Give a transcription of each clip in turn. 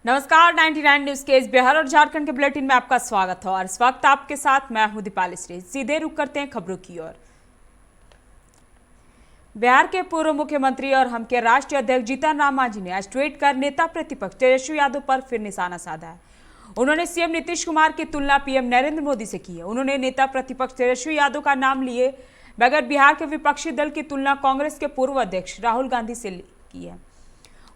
नमस्कार, 99 न्यूज के इस बिहार और झारखंड के बुलेटिन में आपका स्वागत है और इस वक्त आपके साथ मैं हूं दीपाली श्री। सीधे रुक करते हैं खबरों की ओर। बिहार के पूर्व मुख्यमंत्री और हम के राष्ट्रीय अध्यक्ष जीतन राम मांझी ने आज ट्वीट कर नेता प्रतिपक्ष तेजस्वी यादव पर फिर निशाना साधा है। उन्होंने सीएम नीतीश कुमार की तुलना पीएम नरेंद्र मोदी से की है। उन्होंने नेता प्रतिपक्ष तेजस्वी यादव का नाम लिए बगैर बिहार के विपक्षी दल की तुलना कांग्रेस के पूर्व अध्यक्ष राहुल गांधी से की है।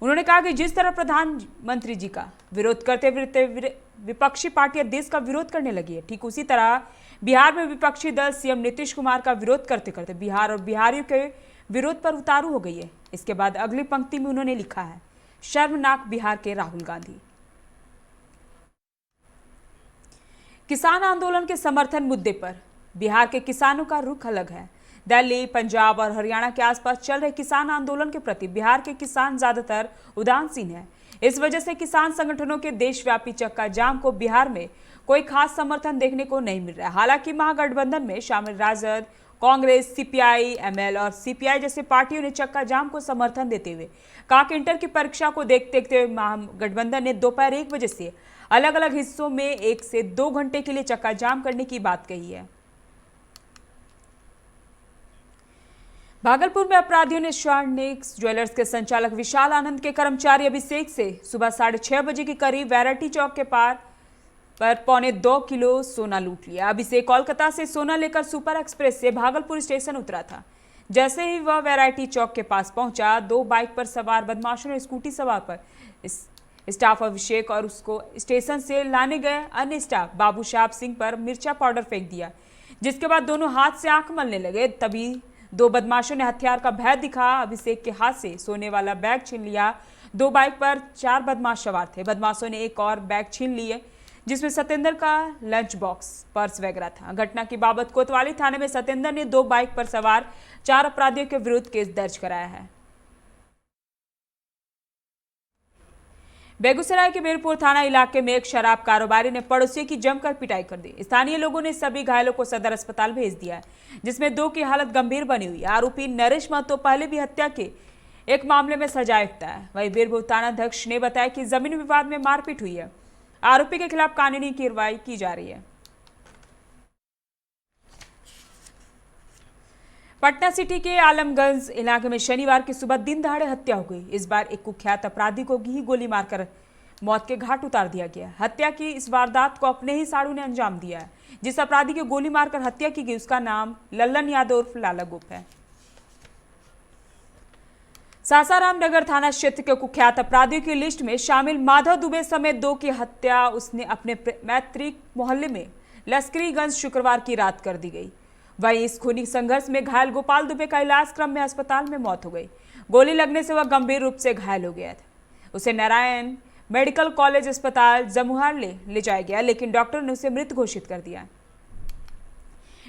उन्होंने कहा कि जिस तरह प्रधानमंत्री जी का विरोध करते हुए विपक्षी पार्टियां देश का विरोध करने लगी है, ठीक उसी तरह बिहार में विपक्षी दल सीएम नीतीश कुमार का विरोध करते करते बिहार और बिहारियों के विरोध पर उतारू हो गई है। इसके बाद अगली पंक्ति में उन्होंने लिखा है, शर्मनाक बिहार के राहुल गांधी। किसान आंदोलन के समर्थन मुद्दे पर बिहार के किसानों का रुख अलग है। दिल्ली, पंजाब और हरियाणा के आसपास चल रहे किसान आंदोलन के प्रति बिहार के किसान ज्यादातर उदासीन हैं। इस वजह से किसान संगठनों के देशव्यापी चक्का जाम को बिहार में कोई खास समर्थन देखने को नहीं मिल रहा है। हालांकि महागठबंधन में शामिल राजद, कांग्रेस, सीपीआई, एमएल और सीपीआई जैसे पार्टियों ने चक्का जाम को समर्थन देते हुए कहा कि इंटर की परीक्षा को देखते देखते महागठबंधन ने दोपहर 1 बजे से अलग अलग हिस्सों में 1 से 2 घंटे के लिए चक्का जाम करने की बात कही है। भागलपुर में अपराधियों ने स्वर्णिक्स ज्वेलर्स के संचालक विशाल आनंद के कर्मचारी अभिषेक से सुबह 6:30 बजे के करीब वैरायटी चौक के पार पर 2.25 किलो सोना लूट लिया। अभिषेक कोलकाता से सोना लेकर सुपर एक्सप्रेस से भागलपुर स्टेशन उतरा था। जैसे ही वह वैरायटी चौक के पास पहुंचा, 2 बाइक पर सवार बदमाशों ने स्कूटी सवार पर स्टाफ अभिषेक और उसको स्टेशन से लाने गए अन्य स्टाफ बाबू साहब सिंह पर मिर्चा पाउडर फेंक दिया, जिसके बाद दोनों हाथ से आंख मलने लगे। तभी 2 बदमाशों ने हथियार का भय दिखा अभिषेक के हाथ से सोने वाला बैग छीन लिया। 2 बाइक पर 4 बदमाश सवार थे। बदमाशों ने एक और बैग छीन लिए जिसमें सत्येंद्र का लंच बॉक्स, पर्स वगैरह था। घटना की बाबत कोतवाली थाने में सत्येंद्र ने 2 बाइक पर सवार 4 अपराधियों के विरुद्ध केस दर्ज कराया है। बेगूसराय के मीरपुर थाना इलाके में एक शराब कारोबारी ने पड़ोसियों की जमकर पिटाई कर दी। स्थानीय लोगों ने सभी घायलों को सदर अस्पताल भेज दिया है, जिसमें 2 की हालत गंभीर बनी हुई है। आरोपी नरेश महतो पहले भी हत्या के एक मामले में सजायाफ्ता है। वहीं मीरपुर थानाध्यक्ष ने बताया कि जमीन विवाद में मारपीट हुई है। आरोपी के खिलाफ कानूनी कार्रवाई की जा रही है। पटना सिटी के आलमगंज इलाके में शनिवार की सुबह दिन दहाड़े हत्या हो गई। इस बार एक कुख्यात अपराधी को ही गोली मारकर मौत के घाट उतार दिया गया। हत्या की इस वारदात को अपने ही साड़ू ने अंजाम दिया है। जिस अपराधी की गोली मारकर हत्या की गई उसका नाम लल्लन यादव उर्फ लाला गुप है। सासाराम नगर थाना क्षेत्र के कुख्यात अपराधियों की लिस्ट में शामिल माधव दुबे समेत 2 की हत्या उसने अपने मैत्रिक मोहल्ले में लश्करीगंज शुक्रवार की रात कर दी गई। वहीं इस खूनी संघर्ष में घायल गोपाल दुबे का इलाज क्रम में अस्पताल में मौत हो गई। गोली लगने से वह गंभीर रूप से घायल हो गया था। उसे नारायण मेडिकल कॉलेज अस्पताल जमुहार ले जाया गया, लेकिन डॉक्टर ने उसे मृत घोषित कर दिया।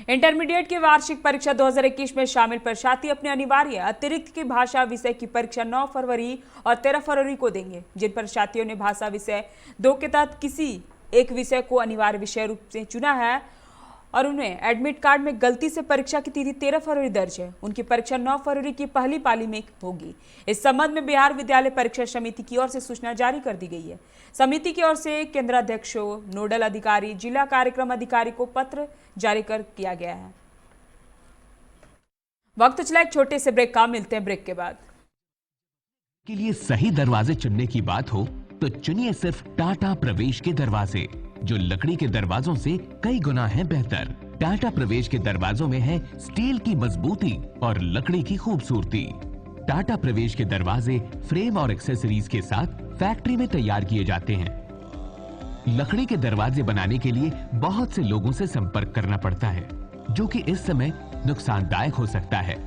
इंटरमीडिएट की वार्षिक परीक्षा 2021 में शामिल परीक्षार्थी अपने अनिवार्य अतिरिक्त की भाषा विषय की परीक्षा 9 फरवरी और 13 फरवरी को देंगे। जिन परीक्षार्थियों ने भाषा विषय 2 के तहत किसी एक विषय को अनिवार्य विषय रूप से चुना है और उन्हें एडमिट कार्ड में गलती से परीक्षा की तिथि 13 फरवरी दर्ज है, उनकी परीक्षा 9 फरवरी की पहली पाली में होगी। इस संबंध में बिहार विद्यालय परीक्षा समिति की ओर से सूचना जारी कर दी गई है। समिति की ओर से केंद्राध्यक्षों, नोडल अधिकारी, जिला कार्यक्रम अधिकारी को पत्र जारी कर किया गया है। वक्त चला एक छोटे से ब्रेक का, मिलते हैं ब्रेक के बाद। के लिए सही दरवाजे चुनने की बात हो तो चुनिए सिर्फ टाटा प्रवेश के दरवाजे, जो लकड़ी के दरवाजों से कई गुना है बेहतर। टाटा प्रवेश के दरवाजों में है स्टील की मजबूती और लकड़ी की खूबसूरती। टाटा प्रवेश के दरवाजे फ्रेम और एक्सेसरीज के साथ फैक्ट्री में तैयार किए जाते हैं। लकड़ी के दरवाजे बनाने के लिए बहुत से लोगों से संपर्क करना पड़ता है, जो कि इस समय नुकसानदायक हो सकता है।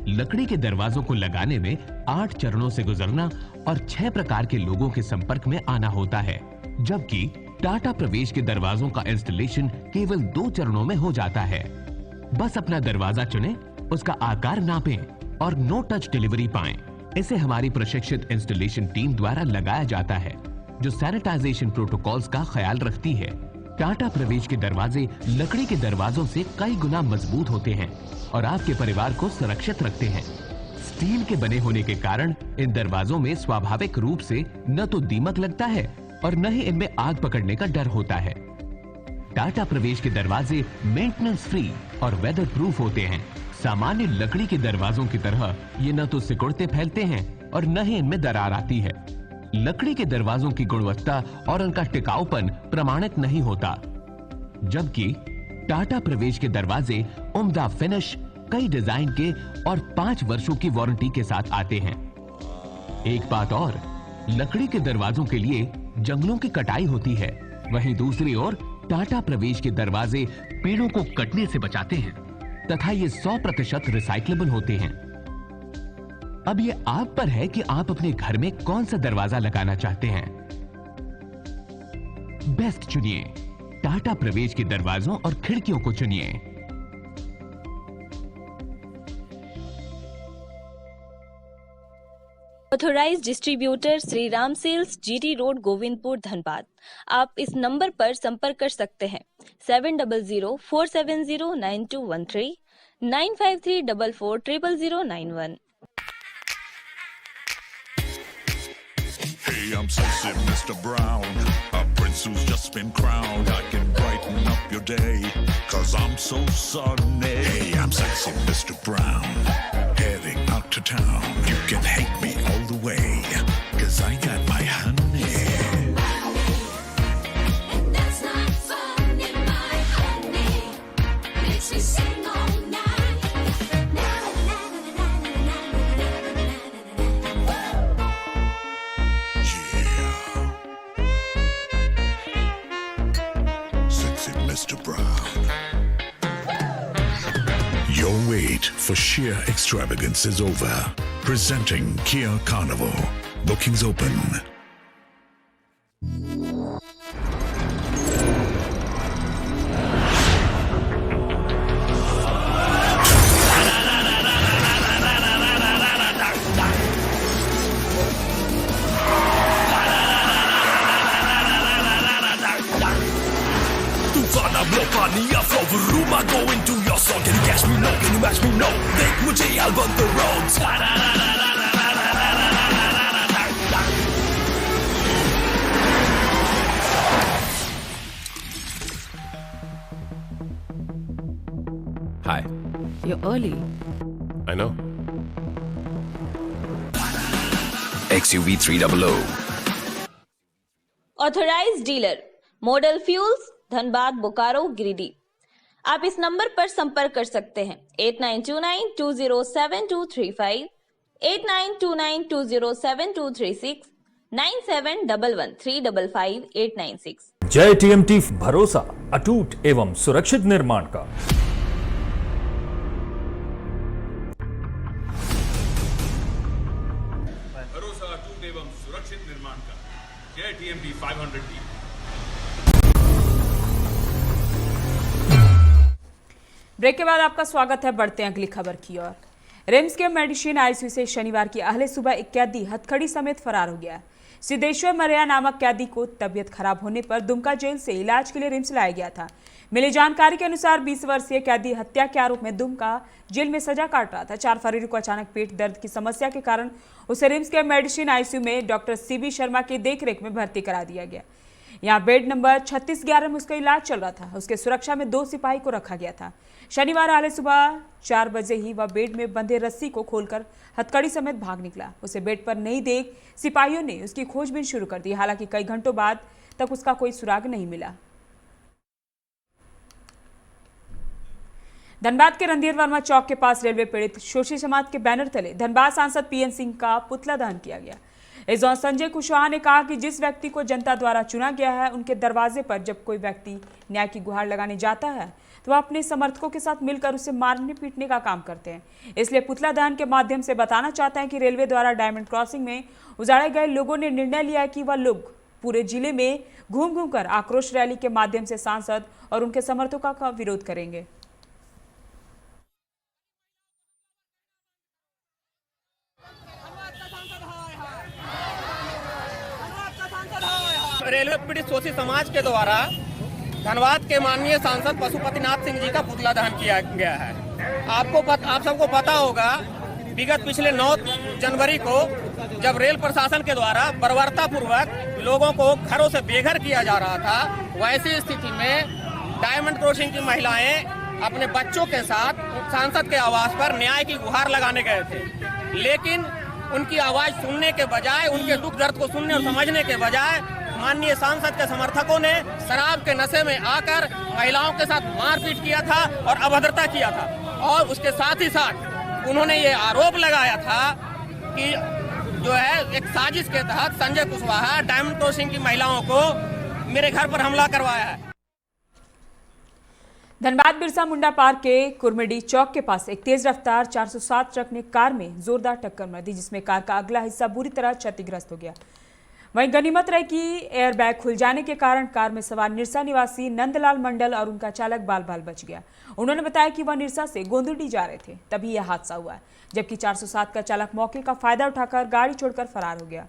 लकड़ी के दरवाजों को लगाने में 8 चरणों से गुजरना और 6 प्रकार के लोगों के संपर्क में आना होता है, जबकि टाटा प्रवेश के दरवाजों का इंस्टॉलेशन केवल 2 चरणों में हो जाता है। बस अपना दरवाजा चुनें, उसका आकार नापें और नो टच डिलीवरी पाएं। इसे हमारी प्रशिक्षित इंस्टॉलेशन टीम द्वारा लगाया जाता है, जो सैनिटाइजेशन प्रोटोकॉल्स का ख्याल रखती है। टाटा प्रवेश के दरवाजे लकड़ी के दरवाजों से कई गुना मजबूत होते हैं और आपके परिवार को सुरक्षित रखते हैं। स्टील के बने होने के कारण इन दरवाजों में स्वाभाविक रूप से न तो दीमक लगता है और न ही इनमें आग पकड़ने का डर होता है। टाटा प्रवेश के दरवाजे मेंटेनेंस फ्री और वेदर प्रूफ होते हैं। सामान्य लकड़ी के दरवाजों की तरह ये न तो सिकुड़ते फैलते हैं और न ही इनमें दरार आती है। लकड़ी के दरवाजों की गुणवत्ता और उनका टिकाऊपन प्रमाणित नहीं होता, जबकि टाटा प्रवेश के दरवाजे उम्दा फिनिश, कई डिजाइन के और 5 वर्षों की वारंटी के साथ आते हैं। एक बात और, लकड़ी के दरवाजों के लिए जंगलों की कटाई होती है, वहीं दूसरी ओर टाटा प्रवेश के दरवाजे पेड़ों को कटने से बचाते हैं तथा ये 100% रिसाइक्लेबल होते हैं। अब ये आप पर है कि आप अपने घर में कौन सा दरवाजा लगाना चाहते हैं। बेस्ट चुनिए, टाटा प्रवेश के दरवाजों और खिड़कियों को चुनिए। Authorised distributor Shri Ram sales, GT road, Govindpur, Dhanbad. आप इस नंबर पर संपर्क कर सकते हैं 7004709213 9534400091। Hey, I'm sexy Mr. Brown, a prince who's just been crowned. I can brighten up your day, 'cause I'm so sunny. Hey, I'm sexy Mr. Brown, heading out to town. You can hate me all the way, 'cause I got my honey. And that's not funny, my honey makes me sing all night. Sexy Mr. Brown. Your wait for sheer extravagance is over. Presenting Kia Carnival. Bookings open. Tufana Blokania flow room I go into your song. Can you catch me? No. Can you match me? No. Take mujhe I'll run the roads. Hi. You're early. I know. XUV 300. Authorised dealer model fuels, Dhanbad, Bokaro, Giridih. आप इस number पर संपर्क कर सकते हैं 8929207235, 8929207236, 9711355896। जय TMT, भरोसा अटूट एवं सुरक्षित निर्माण का। भरोसा अटूट एवं सुरक्षित निर्माण का। जय टीएमटी 500D। ब्रेक के बाद आपका स्वागत है। बढ़ते हैं अगली खबर की ओर। रिम्स के मेडिसिन आईसीयू से शनिवार की अहले सुबह एक कैदी हथकड़ी समेत फरार हो गया। सिद्धेश्वर मरिया नामक कैदी को तबीयत खराब होने पर दुमका जेल से इलाज के लिए रिम्स लाया गया था। मिली जानकारी के अनुसार 20 वर्षीय कैदी हत्या के आरोप में दुमका जेल में सजा काट रहा था। 4 फरवरी को अचानक पेट दर्द की समस्या के कारण उसे रिम्स के मेडिसिन आईसीयू में डॉक्टर सीबी शर्मा की देखरेख में भर्ती करा दिया गया। यहाँ बेड नंबर 3611 में उसका इलाज चल रहा था। उसके सुरक्षा में 2 सिपाही को रखा गया था। शनिवार आले सुबह 4 बजे ही वह बेड में बंधे रस्सी को खोलकर हथकड़ी समेत भाग निकला। उसे बेड पर नहीं देख सिपाहियों ने उसकी खोजबीन शुरू कर दी। हालांकि कई घंटों बाद तक उसका कोई सुराग नहीं मिला। धनबाद के रणधीर वर्मा चौक के पास रेलवे पीड़ित शोषित समाज के बैनर तले धनबाद सांसद पीएन सिंह का पुतला दहन किया गया। इस दौरान संजय कुशवाहा ने कहा कि जिस व्यक्ति को जनता द्वारा चुना गया है, उनके दरवाजे पर जब कोई व्यक्ति न्याय की गुहार लगाने जाता है तो वह अपने समर्थकों के साथ मिलकर उसे मारने पीटने का काम करते हैं। इसलिए पुतला दहन के माध्यम से बताना चाहते हैं कि रेलवे द्वारा डायमंड क्रॉसिंग में उजाड़े गए लोगों ने निर्णय लिया है कि वह लोग पूरे जिले में घूम घूम कर आक्रोश रैली के माध्यम से सांसद और उनके समर्थकों का विरोध करेंगे। रेलवे पीड़ित शोषित समाज के द्वारा धनबाद के माननीय सांसद पशुपतिनाथ सिंह जी का पुतला दहन किया गया है। आप सबको पता होगा विगत पिछले 9 जनवरी को जब रेल प्रशासन के द्वारा बर्बरतापूर्वक लोगों को घरों से बेघर किया जा रहा था, वैसी स्थिति में डायमंड क्रॉसिंग की महिलाएं अपने बच्चों के साथ सांसद के आवास पर न्याय की गुहार लगाने गए थे। लेकिन उनकी आवाज सुनने के बजाय, उनके दुख दर्द को सुनने और समझने के बजाय माननीय सांसद के समर्थकों ने शराब के नशे में आकर महिलाओं के साथ मारपीट किया था और अभद्रता किया था। और उसके साथ ही साथ उन्होंने ये आरोप लगाया था कि जो है एक साजिश के तहत संजय कुशवाहा डायमंड क्रॉसिंग की महिलाओं को मेरे घर पर हमला करवाया है। धनबाद बिरसा मुंडा पार्क के कुरमेडी चौक के पास एक तेज रफ्तार 407 ट्रक ने कार में जोरदार टक्कर मार दी, जिसमें कार का अगला हिस्सा बुरी तरह क्षतिग्रस्त हो गया। वहीं गनीमत रही कि एयरबैग खुल जाने के कारण कार में सवार निरसा निवासी नंदलाल मंडल और उनका चालक बाल बाल बच गया। उन्होंने बताया कि वह निरसा से गोंदुडी जा रहे थे, तभी यह हादसा हुआ, जबकि 407 का चालक मौके का फायदा उठाकर गाड़ी छोड़कर फरार हो गया।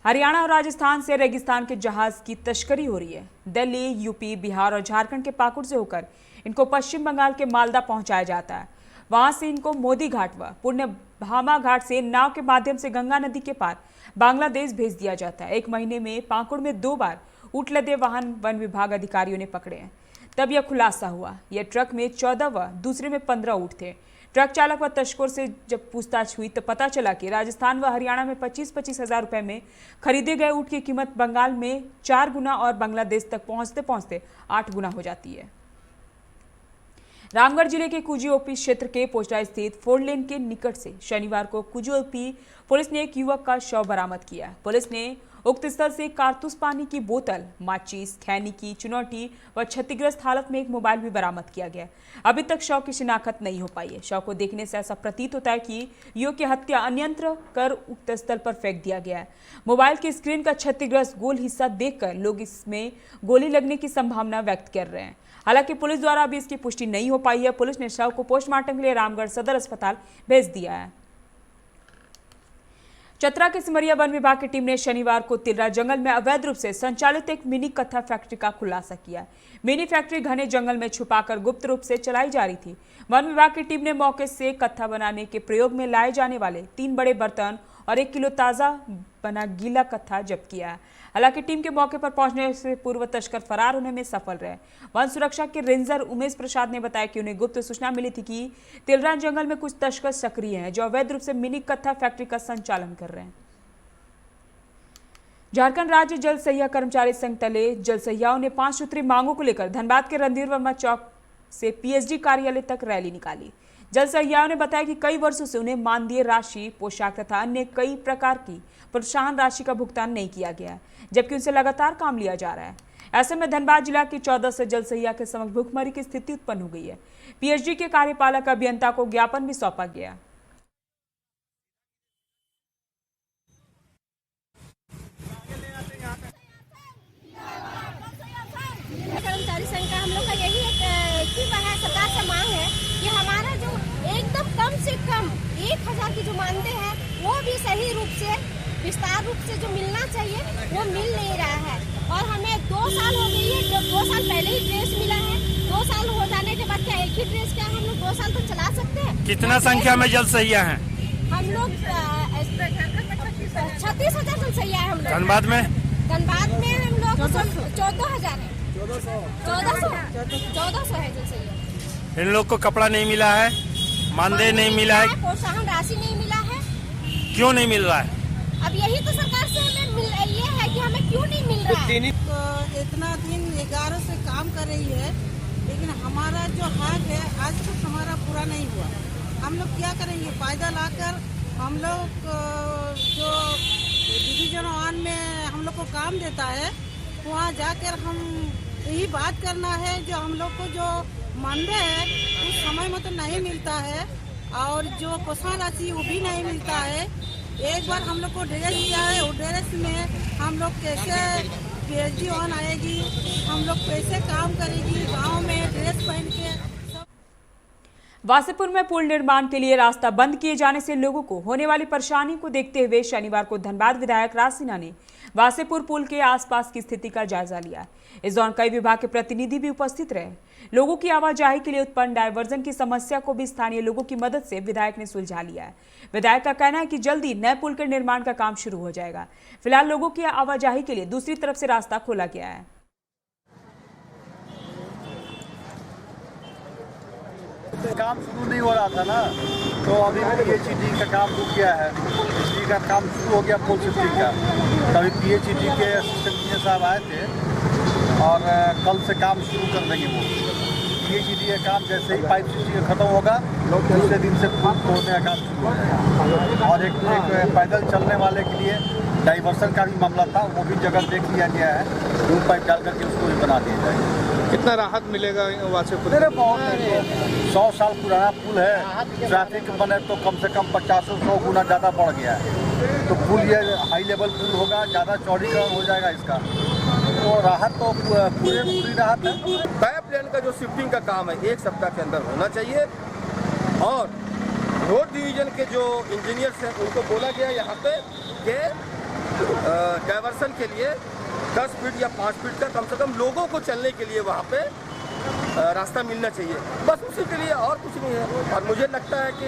हरियाणा और राजस्थान से रेगिस्तान के जहाज की तस्करी हो रही है। दिल्ली, यूपी, बिहार और झारखंड के पाकुड़ से होकर इनको पश्चिम बंगाल के मालदा पहुंचाया जाता है। वहां से इनको मोदी घाट व पुण्य भामा घाट से नाव के माध्यम से गंगा नदी के पार बांग्लादेश भेज दिया जाता है। 1 महीने में पाकुड़ में 2 बार ऊँट लदे वाहन वन विभाग अधिकारियों ने पकड़े हैं, तब यह खुलासा हुआ। यह ट्रक में 14 व दूसरे में 15 ऊँट थे। ट्रक चालक व तस्कर से जब पूछताछ हुई तो पता चला कि राजस्थान व हरियाणा में 25-25 हज़ार रुपए में खरीदे गए ऊँट की कीमत बंगाल में 4 गुना और बांग्लादेश तक पहुंचते पहुंचते 8 गुना हो जाती है। रामगढ़ जिले के कुजी ओपी क्षेत्र के पोचरा स्थित 4 लेन के निकट से शनिवार को कुजी ओपी पुलिस ने एक युवक का शव बरामद किया। पुलिस ने उक्त स्थल से कारतूस पानी की बोतल, माचिस, खैनी की चुनौटी व क्षतिग्रस्त हालत में एक मोबाइल भी बरामद किया गया। अभी तक शव की शिनाख्त नहीं हो पाई है। शव को देखने से ऐसा प्रतीत होता है कि युवक की हत्या अन्यंत्र कर उक्त स्थल पर फेंक दिया गया है। मोबाइल की स्क्रीन का क्षतिग्रस्त गोल हिस्सा देखकर लोग इसमें गोली लगने की संभावना व्यक्त कर रहे हैं। हालांकि पुलिस द्वारा अभी इसकी पुष्टि नहीं हो पाई है। पुलिस ने शव को पोस्टमार्टम के लिए रामगढ़ सदर अस्पताल भेज दिया है। चतरा के सिमरिया वन विभाग की टीम ने शनिवार को तिर्रा जंगल में अवैध रूप से संचालित एक मिनी कत्था फैक्ट्री का खुलासा किया। मिनी फैक्ट्री घने जंगल में छुपाकर गुप्त रूप से चलाई जा रही थी। वन विभाग की टीम ने मौके से कत्था बनाने के प्रयोग में लाए जाने वाले 3 बड़े बर्तन और 1 किलो ताजा बना गीला कत्था जब्त किया है। हालांकि टीम के मौके पर पहुंचने से पूर्व तस्कर फरार होने में सफल रहे। वन सुरक्षा के रेंजर उमेश प्रसाद ने बताया कि उन्हें गुप्त सूचना मिली थी कि तिलरा जंगल में कुछ तस्कर सक्रिय हैं जो अवैध रूप से मिनी कत्था फैक्ट्री का संचालन कर रहे हैं। झारखंड राज्य जल सहिया कर्मचारी संघ तले जल सहियाओं ने 5 सूत्री मांगों को लेकर धनबाद के रणधीर वर्मा चौक से पीएचडी कार्यालय तक रैली निकाली। जल सहियाओं ने बताया कि कई वर्षों से उन्हें मानदेय राशि, पोशाक तथा अन्य कई प्रकार की प्रोत्साहन राशि का भुगतान नहीं किया गया है, जबकि उनसे लगातार काम लिया जा रहा है। ऐसे में धनबाद जिला के 14 से जल सहिया के समक्ष भूखमरी की स्थिति उत्पन्न हो गई है। पीएचडी के कार्यपालक अभियंता को ज्ञापन भी सौंपा गया। कर्मचारी संघ का हम लोग का यही सरकार से मांग है कि हमारा जो एकदम कम से कम 1000 की जो मानदेय है वो भी सही रूप से विस्तार रूप से जो मिलना चाहिए वो मिल नहीं रहा है। और हमें 2 साल हो गई है, 2 साल पहले ही ड्रेस मिला है। 2 साल हो जाने के बाद क्या एक ही ड्रेस क्या हम लोग 2 साल तो चला सकते हैं? कितना संख्या में जल सहिया है? हम लोग 36,000 जल सहिया है। हम लोग धनबाद में हम लोग 14,000 है। 1400 है जल सहिया। इन लोग को कपड़ा नहीं मिला है, मानदेय नहीं मिला है, प्रोत्साहन राशि नहीं मिला है। क्यों नहीं मिल रहा है? अब यही तो सरकार से हमें ये है कि हमें क्यों नहीं मिल रहा है। इतना दिन 11 से काम कर रही है, लेकिन हमारा जो हक है आज तक हमारा पूरा नहीं हुआ। हम लोग क्या करेंगे? फायदा लाकर हम लोग जो डिवीजन 1 में हम लोग को काम देता है, वहाँ जाकर हम यही बात करना है जो हम लोग को जो मानदेय है उस समय में तो नहीं मिलता है और जो प्रोत्साहन राशि वो भी नहीं मिलता है। एक बार हम लोग को ड्रेस दिया है, वो ड्रेस में हम लोग कैसे पीएचडी 1 आएगी, हम लोग कैसे काम करेगी गांव में ड्रेस पहन के। वासेपुर में पुल निर्माण के लिए रास्ता बंद किए जाने से लोगों को होने वाली परेशानी को देखते हुए शनिवार को धनबाद विधायक राज सिन्हा ने वासेपुर पुल के आसपास की स्थिति का जायजा लिया। इस दौरान कई विभाग के प्रतिनिधि भी उपस्थित रहे। लोगों की आवाजाही के लिए उत्पन्न डायवर्जन की समस्या को भी स्थानीय लोगों की मदद से विधायक ने सुलझा लिया है। विधायक का कहना है कि जल्दी नए पुल के निर्माण का काम शुरू हो जाएगा। फिलहाल लोगों की आवाजाही के लिए दूसरी तरफ से रास्ता खोला गया है। काम शुरू नहीं हो रहा था ना, तो अभी पीएचईडी का काम रुक गया है। बिजली का काम शुरू हो गया पोल शिफ्टिंग का। तभी पीएचईडी के असिस्टेंट इंजीनियर साहब आए थे और कल से काम शुरू कर देंगे। वो पीएचईडी का काम जैसे ही पाइप शिफ्टिंग खत्म होगा दूसरे दिन से पुल तोड़ने का काम शुरू हो जाएगा। और एक पैदल चलने वाले के लिए डाइवर्सन का भी मामला था, वो भी जगह देख लिया गया है। दूर पाइप डाल करके उसको भी बना दिया जाएगा। कितना राहत मिलेगा वासेपुर? बहुत 100 साल पुराना पुल है। ट्रैफिक बने तो कम से कम 50-100 गुना ज़्यादा बढ़ गया है। तो पुल ये हाई लेवल पुल होगा, ज़्यादा चौड़ीकरण हो जाएगा इसका, तो राहत तो पूरी राहत है। पाइप लाइन का जो शिफ्टिंग का काम है 1 सप्ताह के अंदर होना चाहिए। और रोड डिवीजन के जो इंजीनियर्स हैं उनको बोला गया यहाँ पे कि डाइवर्सन के लिए 10 फीट या 5 फीट का कम से कम लोगों को चलने के लिए वहाँ पे रास्ता मिलना चाहिए। बस उसी के लिए, और कुछ नहीं है। और मुझे लगता है कि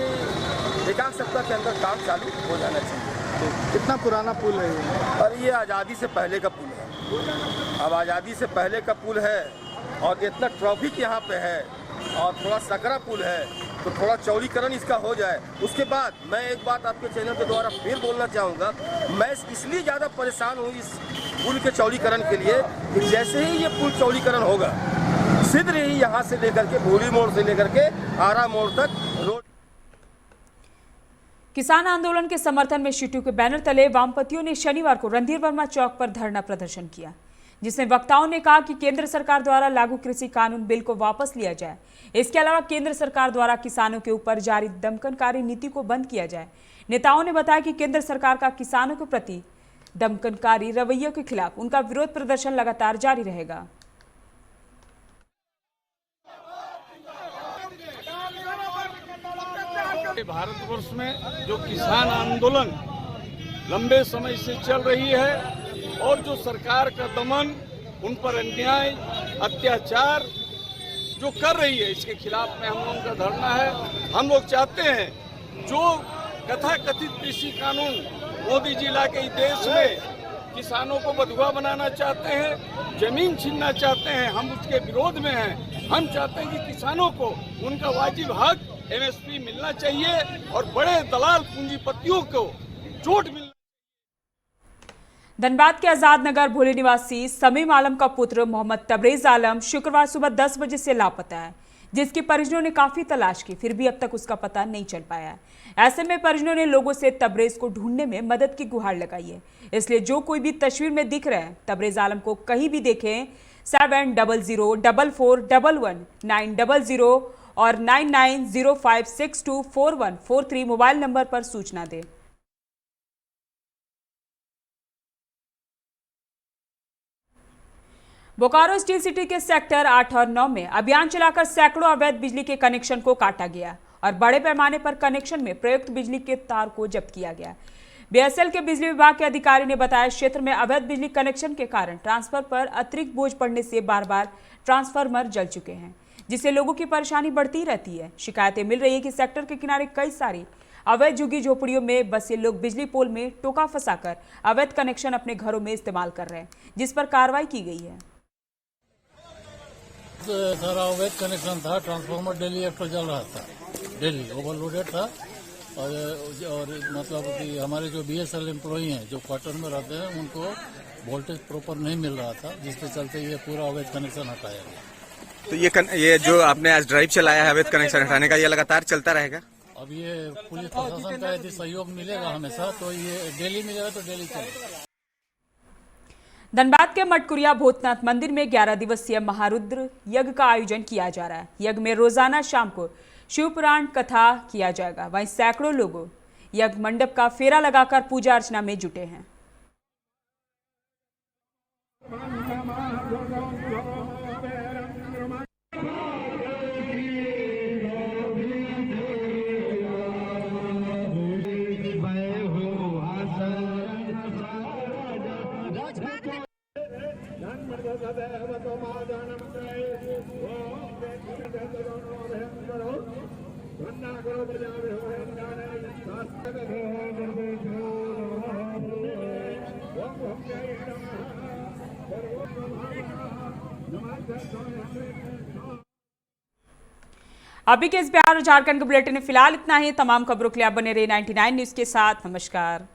1 सप्ताह के अंदर काम चालू हो जाना चाहिए। तो कितना पुराना पुल है ये? और ये आज़ादी से पहले का पुल है। अब आज़ादी से पहले का पुल है और इतना ट्रैफिक यहाँ पे है और थोड़ा सकरा पुल है, तो थोड़ा चौड़ीकरण इसका हो जाए। उसके बाद मैं एक बात आपके चैनल के द्वारा फिर बोलना चाहूँगा, मैं इसलिए ज़्यादा परेशान हूँ इस पुल के चौड़ीकरण के लिए कि जैसे ही ये पुल चौड़ीकरण होगा, सीधे ही यहाँ से लेकर के भूली मोड़ से लेकर के आरा मोड़ तक रोड। किसान आंदोलन के समर्थन में शिटू के बैनर तले वामपंथियों ने शनिवार को रणधीर वर्मा चौक पर धरना प्रदर्शन किया, जिसमें वक्ताओं ने कहा कि केंद्र सरकार द्वारा लागू कृषि कानून बिल को वापस लिया जाए। इसके अलावा केंद्र सरकार द्वारा किसानों के ऊपर जारी दमनकारी नीति को बंद किया जाए। नेताओं ने बताया कि केंद्र सरकार का किसानों के प्रति दमनकारी रवैये के खिलाफ उनका विरोध प्रदर्शन लगातार जारी रहेगा। भारतवर्ष में जो किसान आंदोलन लंबे समय से चल रही है और जो सरकार का दमन, उन पर अन्याय, अत्याचार जो कर रही है, इसके खिलाफ में हम लोगों का धरना है। हम लोग चाहते हैं जो कथाकथित कृषि कानून मोदी जी ला के देश में किसानों को बंधुआ बनाना चाहते हैं, जमीन छीनना चाहते हैं, हम उसके विरोध में हैं। हम चाहते हैं कि किसानों को उनका वाजिब हक एमएसपी मिलना चाहिए और बड़े दलाल पूंजीपतियों को चोट मिलना। धनबाद के आजाद नगर भोले निवासी समीम आलम का पुत्र मोहम्मद तबरेज आलम शुक्रवार सुबह 10 बजे से लापता है, जिसकी परिजनों ने काफी तलाश की, फिर भी अब तक उसका पता नहीं चल पाया है। ऐसे में परिजनों ने लोगों से तबरेज को ढूंढने में मदद की गुहार लगाई है। इसलिए जो कोई भी तस्वीर में दिख रहे हैं तबरेज आलम को कहीं भी देखें 7004111900 और 9905624143 मोबाइल नंबर पर सूचना दें। बोकारो स्टील सिटी के सेक्टर 8 और 9 में अभियान चलाकर सैकड़ों अवैध बिजली के कनेक्शन को काटा गया और बड़े पैमाने पर कनेक्शन में प्रयुक्त बिजली के तार को जब्त किया गया। बीएसएल के बिजली विभाग के अधिकारी ने बताया, क्षेत्र में अवैध बिजली कनेक्शन के कारण ट्रांसफर पर अतिरिक्त बोझ पड़ने से बार बार ट्रांसफार्मर जल चुके हैं, जिससे लोगों की परेशानी बढ़ती रहती है। शिकायतें मिल रही है कि सेक्टर के किनारे कई सारी अवैध झुग्गी झोपड़ियों में बसे लोग बिजली पोल में टोका फंसाकर अवैध कनेक्शन अपने घरों में इस्तेमाल कर रहे हैं, जिस पर कार्रवाई की गई है। सारा अवैध कनेक्शन था, ट्रांसफार्मर डेली एक्टर चल रहा था, डेली ओवरलोडेड था और मतलब कि हमारे जो बीएसएल एम्प्लॉई हैं जो क्वार्टर में रहते हैं उनको वोल्टेज प्रॉपर नहीं मिल रहा था, जिसके चलते ये पूरा अवैध कनेक्शन हटाया गया। तो ये जो आपने आज ड्राइव चलाया है अवैध कनेक्शन हटाने का, ये लगातार चलता रहेगा? अब ये पुलिस प्रशासन का यदि सहयोग मिलेगा हमेशा तो ये डेली मिलेगा तो डेली चलेगा। धनबाद के मटकुरिया भूतनाथ मंदिर में 11 दिवसीय महारुद्र यज्ञ का आयोजन किया जा रहा है। यज्ञ में रोजाना शाम को शिव पुराण कथा किया जाएगा। वहीं सैकड़ों लोग यज्ञ मंडप का फेरा लगाकर पूजा अर्चना में जुटे हैं। अभी के इस बिहार और झारखंड के बुलेटिन में फिलहाल इतना ही। तमाम खबरों के लिए आप बने रहे 99 न्यूज के साथ। नमस्कार।